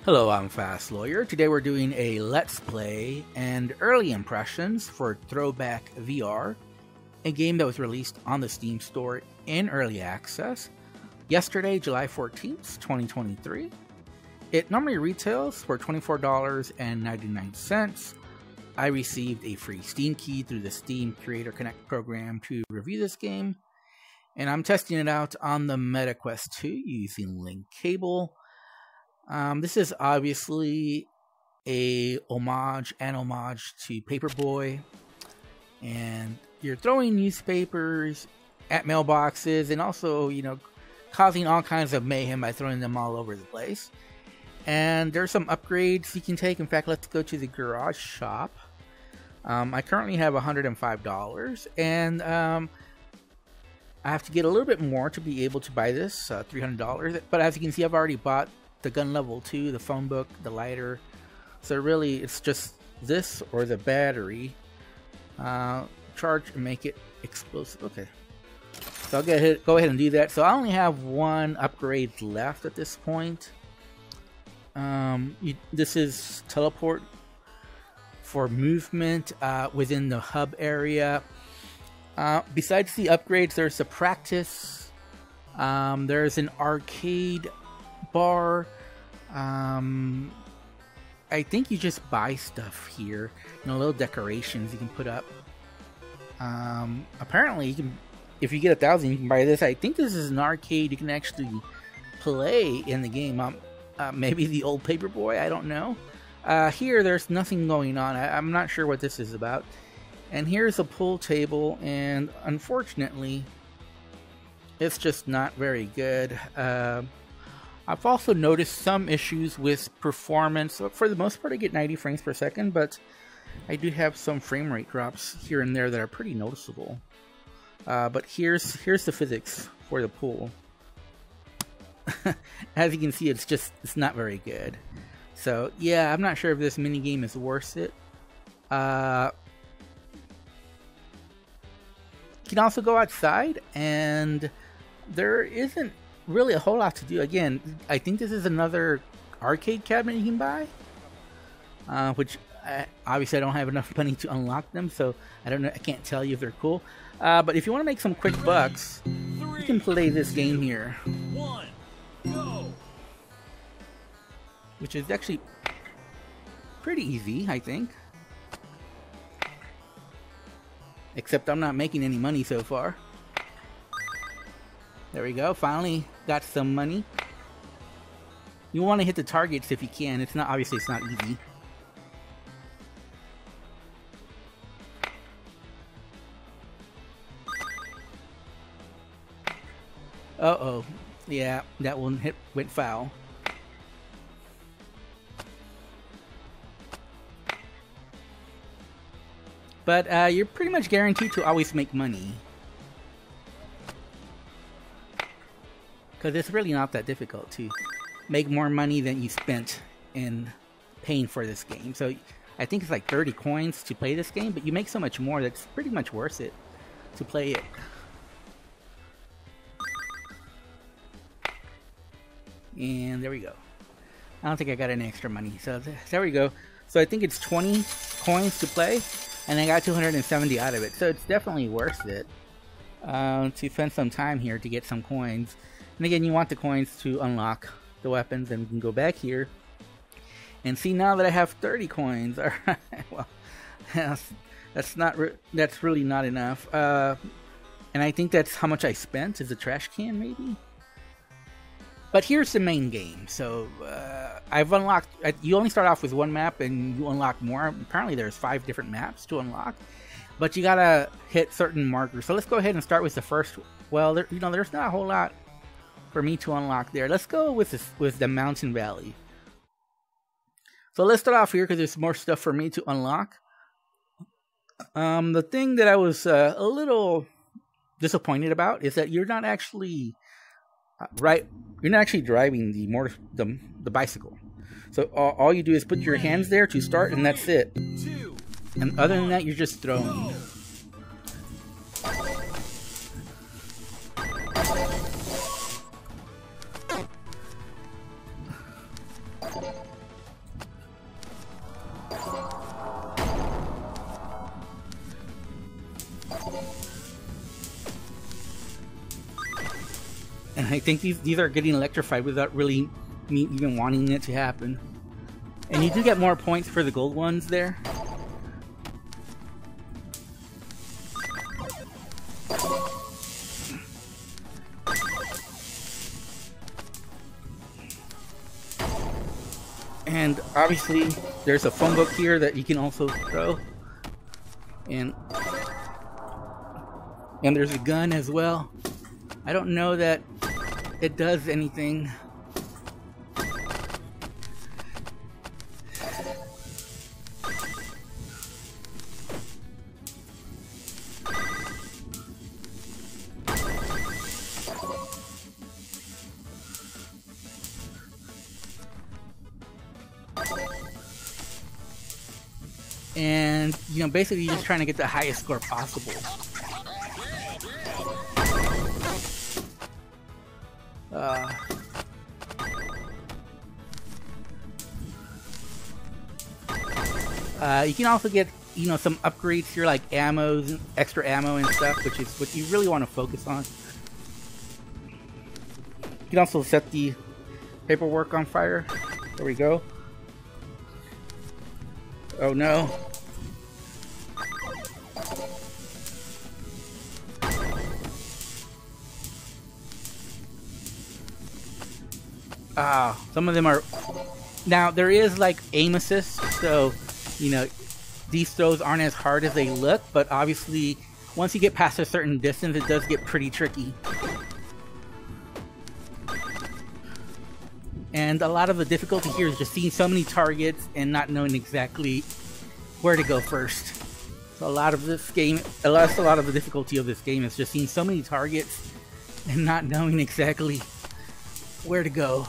Hello, I'm Fast Lawyer. Today we're doing a Let's Play and early impressions for Throwback VR, a game that was released on the Steam store in early access yesterday, July 14th, 2023. It normally retails for $24.99. I received a free Steam key through the Steam Creator Connect program to review this game, and I'm testing it out on the MetaQuest 2 using Link Cable. This is obviously an homage to Paperboy, and you're throwing newspapers at mailboxes and also, causing all kinds of mayhem by throwing them all over the place. And there's some upgrades you can take. In fact, let's go to the garage shop. I currently have $105, and I have to get a little bit more to be able to buy this, $300. But as you can see, I've already bought the gun level 2, the phone book, the lighter. So really, it's just this or the battery. Charge and make it explosive. Okay. So I'll go ahead and do that. So I only have one upgrade left at this point. This is teleport for movement within the hub area. Besides the upgrades, there's a practice. There's an arcade bar. I think you just buy stuff here. Little decorations you can put up. Apparently, you can, if you get 1,000, you can buy this. I think this is an arcade you can actually play in the game. Maybe the old Paperboy, I don't know. Here, there's nothing going on. I'm not sure what this is about. And here's a pool table, and unfortunately, it's just not very good. I've also noticed some issues with performance. For the most part, I get 90 frames per second, but I do have some frame rate drops here and there that are pretty noticeable. But here's the physics for the pool. As you can see, it's not very good. So yeah, I'm not sure if this mini game is worth it. You can also go outside, and there isn't really a whole lot to do. Again, I think this is another arcade cabinet you can buy, which obviously I don't have enough money to unlock them, so I don't know. I can't tell you if they're cool. But if you want to make some quick bucks, you can play this game here, which is actually pretty easy, I think. Except I'm not making any money so far. There we go. Finally got some money. You want to hit the targets if you can. It's not obviously it's not easy. Uh-oh. Yeah, that one went foul. But you're pretty much guaranteed to always make money, because it's really not that difficult to make more money than you spent in paying for this game. So I think it's like 30 coins to play this game, but you make so much more that's pretty much worth it to play it. And there we go. I don't think I got any extra money, so there we go. So I think it's 20 coins to play, and I got 270 out of it, so it's definitely worth it to spend some time here to get some coins. And again, you want the coins to unlock the weapons, and we can go back here and see now that I have 30 coins. All right, well, that's really not enough. And I think that's how much I spent. Is a trash can, maybe? But here's the main game. So I've unlocked. You only start off with one map, and you unlock more. Apparently, there's 5 different maps to unlock, but you gotta hit certain markers. So let's go ahead and start with the first. Well, there's not a whole lot for me to unlock there. Let's go with the Mountain Valley. So let's start off here because there's more stuff for me to unlock. The thing that I was a little disappointed about is that you're not actually You're not actually driving the bicycle. So all you do is put your hands there to start, and that's it. And other than that, you're just throwing. I think these are getting electrified without really me even wanting it to happen. And you do get more points for the gold ones there. And obviously there's a phone book here that you can also throw. And there's a gun as well. I don't know that it does anything. And, you know, basically you're just trying to get the highest score possible. You can also get, you know, some upgrades here like ammos, extra ammo and stuff, which is what you really want to focus on. You can also set the paperwork on fire. There we go. Oh no. Some of them are... Now, there is like aim assist, so, you know, these throws aren't as hard as they look, but obviously, once you get past a certain distance, it does get pretty tricky. And a lot of the difficulty here is just seeing so many targets and not knowing exactly where to go first. So a lot of this game, a lot of the difficulty of this game is just seeing so many targets and not knowing exactly where to go.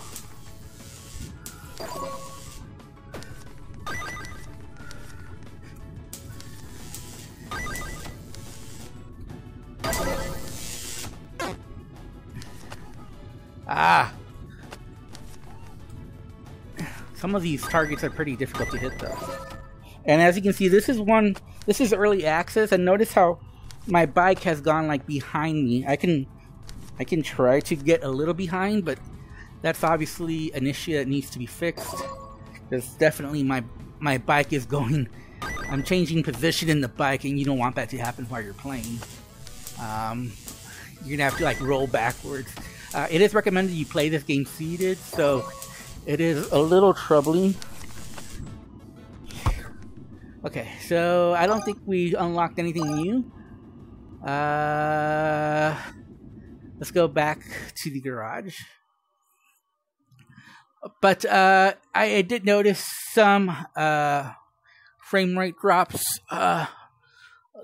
Some of these targets are pretty difficult to hit though. And as you can see, this is early access, and notice how my bike has gone like behind me. I can try to get a little behind, but that's obviously an issue that needs to be fixed. Because definitely my bike is going, I'm changing position in the bike, and you don't want that to happen while you're playing. You're gonna have to like roll backwards. It is recommended you play this game seated, so it is a little troubling. Okay, so I don't think we unlocked anything new. Let's go back to the garage. But I did notice some frame rate drops,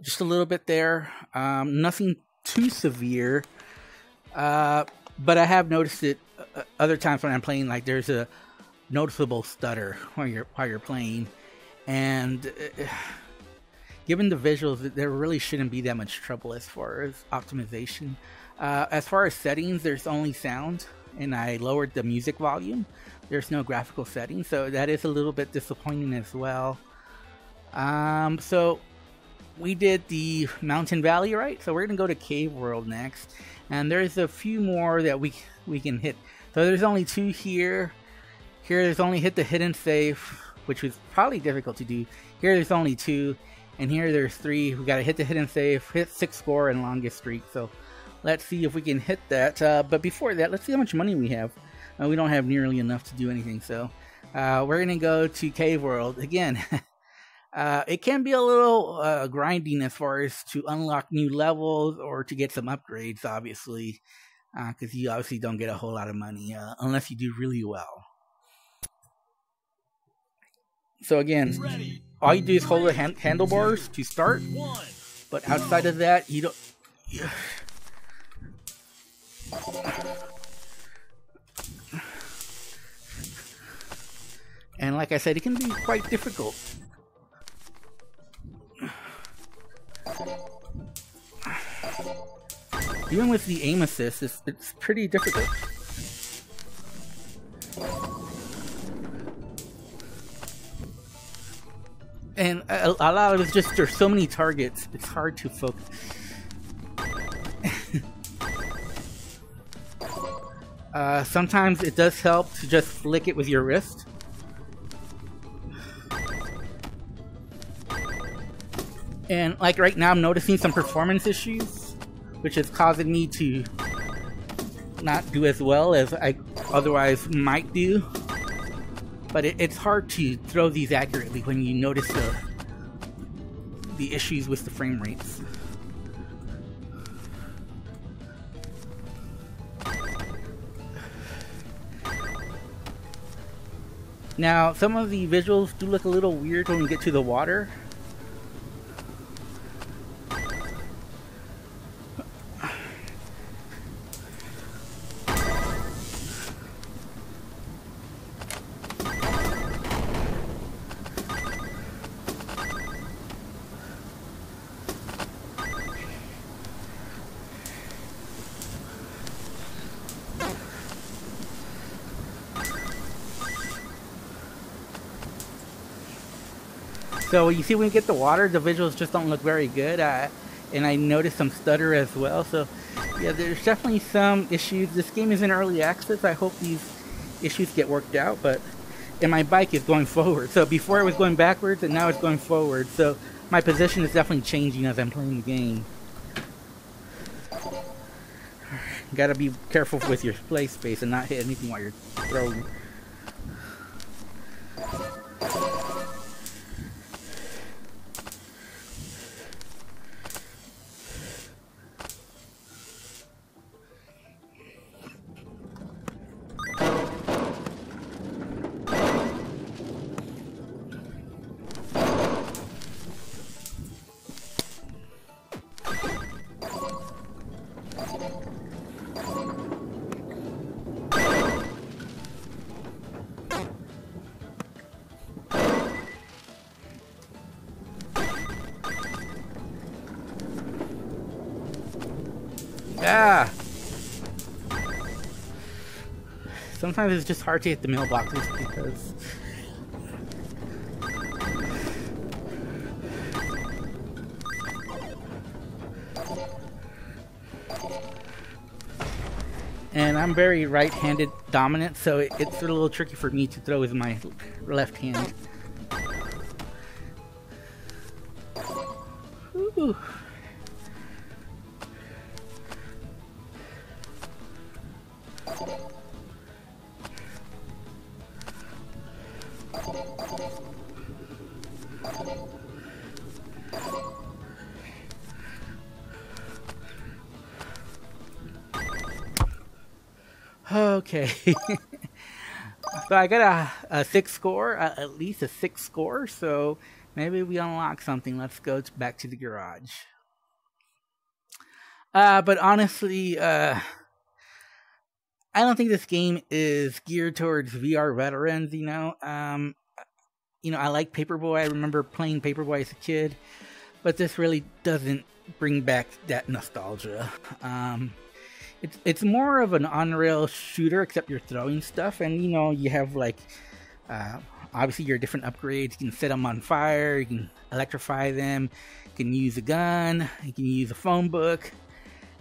just a little bit there. Nothing too severe, but I have noticed it other times when I'm playing. Like there's a noticeable stutter while you're playing, and given the visuals, there really shouldn't be that much trouble as far as optimization. As far as settings, there's only sound, and I lowered the music volume. There's no graphical settings, so that is a little bit disappointing as well. So we did the Mountain Valley, right? So we're gonna go to Cave World next, and there's a few more that we can hit. So there's only 2 here. Here there's only hit the hidden safe, which was probably difficult to do. Here there's only 2, and here there's 3. We gotta hit the hidden safe, hit 6 score, and longest streak. So let's see if we can hit that. But before that, let's see how much money we have. We don't have nearly enough to do anything, so we're gonna go to Cave World again. It can be a little grinding as far as to unlock new levels or to get some upgrades, obviously, because you obviously don't get a whole lot of money unless you do really well. So again, all you do is hold the handlebars to start, but outside of that, you don't... And like I said, it can be quite difficult. Even with the aim assist, it's pretty difficult. And a lot of it's just, there's so many targets, it's hard to focus. Sometimes it does help to just flick it with your wrist. And like right now I'm noticing some performance issues, which is causing me to not do as well as I otherwise might do. But it's hard to throw these accurately when you notice the issues with the frame rates. Now, some of the visuals do look a little weird when we get to the water. So you see when you get the water, the visuals just don't look very good, and I noticed some stutter as well. So yeah, there's definitely some issues. This game is in early access. I hope these issues get worked out, and my bike is going forward. So before it was going backwards, and now it's going forward. So my position is definitely changing as I'm playing the game. Gotta be careful with your play space and not hit anything while you're throwing. Yeah. Sometimes it's just hard to hit the mailboxes because and I'm very right-handed dominant, so it's a little tricky for me to throw with my left hand. Ooh. Okay. So I got a 6 score, at least a 6 score, so maybe we unlock something. Let's go back to the garage. But honestly, I don't think this game is geared towards VR veterans, you know. I like Paperboy. I remember playing Paperboy as a kid, but this really doesn't bring back that nostalgia. It's more of an on-rail shooter, except you're throwing stuff, and you have like obviously your different upgrades. You can set them on fire, you can electrify them, you can use a gun, you can use a phone book,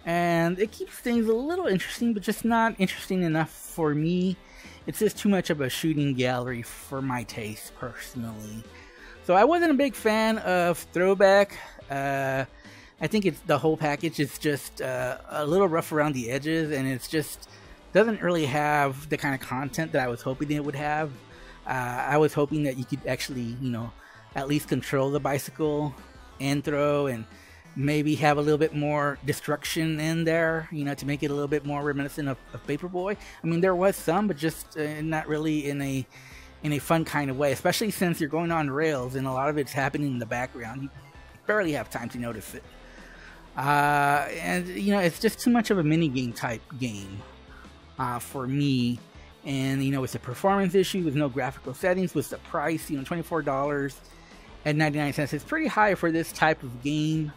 and it keeps things a little interesting, but just not interesting enough for me. It's just too much of a shooting gallery for my taste, personally. So I wasn't a big fan of Throwback. I think the whole package is just a little rough around the edges, and it's just doesn't really have the kind of content that I was hoping it would have. I was hoping that you could actually, at least control the bicycle and throw, and maybe have a little bit more destruction in there, to make it a little bit more reminiscent of Paperboy. I mean, there was some, but just not really in a fun kind of way, especially since you're going on rails and a lot of it's happening in the background. You barely have time to notice it. And it's just too much of a mini game type game for me. And with the performance issue, with no graphical settings, with the price, $24.99, it's pretty high for this type of game.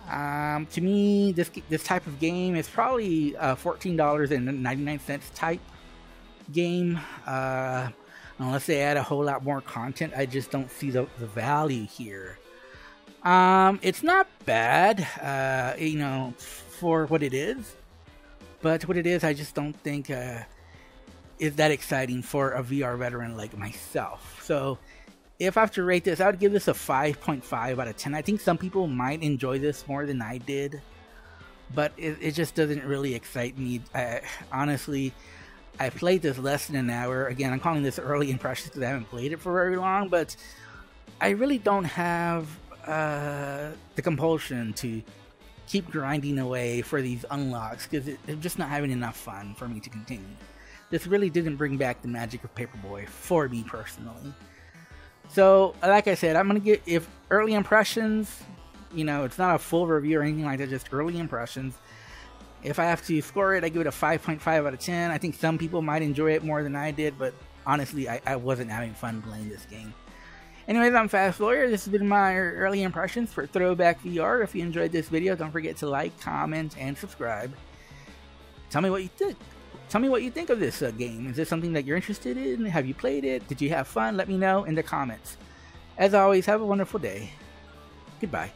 To me, this type of game is probably $14.99 type game. Unless they add a whole lot more content, I just don't see the value here. It's not bad, for what it is. But what it is, I just don't think is that exciting for a VR veteran like myself. So if I have to rate this, I would give this a 5.5 out of 10. I think some people might enjoy this more than I did, but it just doesn't really excite me. Honestly, I played this less than an hour. Again, I'm calling this early impressions because I haven't played it for very long, but I really don't have the compulsion to keep grinding away for these unlocks because it's just not having enough fun for me to continue. This really didn't bring back the magic of Paperboy for me personally. So, like I said, I'm going to get, if early impressions, you know, it's not a full review or anything like that, just early impressions. If I have to score it, I give it a 5.5 out of 10. I think some people might enjoy it more than I did, but honestly, I wasn't having fun playing this game. Anyways, I'm Fast Lawyer. This has been my early impressions for Throwback VR. If you enjoyed this video, don't forget to like, comment, and subscribe. Tell me what you think. Tell me what you think of this game. Is this something that you're interested in? Have you played it? Did you have fun? Let me know in the comments. As always, have a wonderful day. Goodbye.